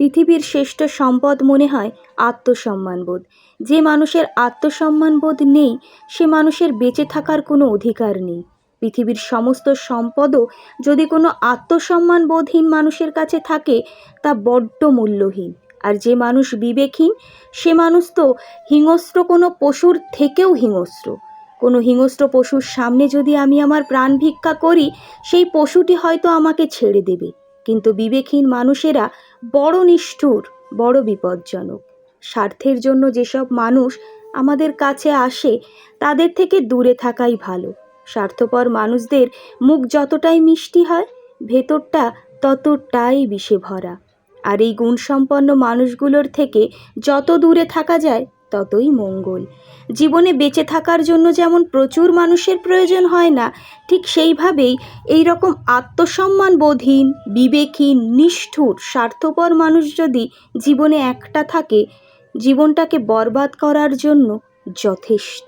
পৃথিবীর শ্রেষ্ঠ সম্পদ মনে হয় আত্মসম্মানবোধ। যে মানুষের আত্মসম্মানবোধ নেই সে মানুষের বেঁচে থাকার কোনো অধিকার নেই। পৃথিবীর সমস্ত সম্পদও যদি কোনো আত্মসম্মানবোধহীন মানুষের কাছে থাকে তা বড্ড মূল্যহীন। আর যে মানুষ বিবেকহীন সে মানুষ তো হিংস্র কোনো পশুর থেকেও হিংস্র। কোনো হিংস্র পশুর সামনে যদি আমি আমার প্রাণ ভিক্ষা করি সেই পশুটি হয়তো আমাকে ছেড়ে দেবে, কিন্তু বিবেকহীন মানুষেরা বড় নিষ্ঠুর, বড় বিপজ্জনক। স্বার্থের জন্য যেসব মানুষ আমাদের কাছে আসে তাদের থেকে দূরে থাকাই ভালো। স্বার্থপর মানুষদের মুখ যতটাই মিষ্টি হয় ভেতরটা ততটাই বিষে ভরা। আর এই গুণসম্পন্ন মানুষগুলোর থেকে যত দূরে থাকা যায় ততই মঙ্গল। জীবনে বেঁচে থাকার জন্য যেমন প্রচুর মানুষের প্রয়োজন হয় না, ঠিক সেইভাবেই এই রকম আত্মসম্মানবোধহীন, বিবেকহীন, নিষ্ঠুর, স্বার্থপর মানুষ যদি জীবনে একটা থাকে জীবনটাকে বরবাদ করার জন্য যথেষ্ট।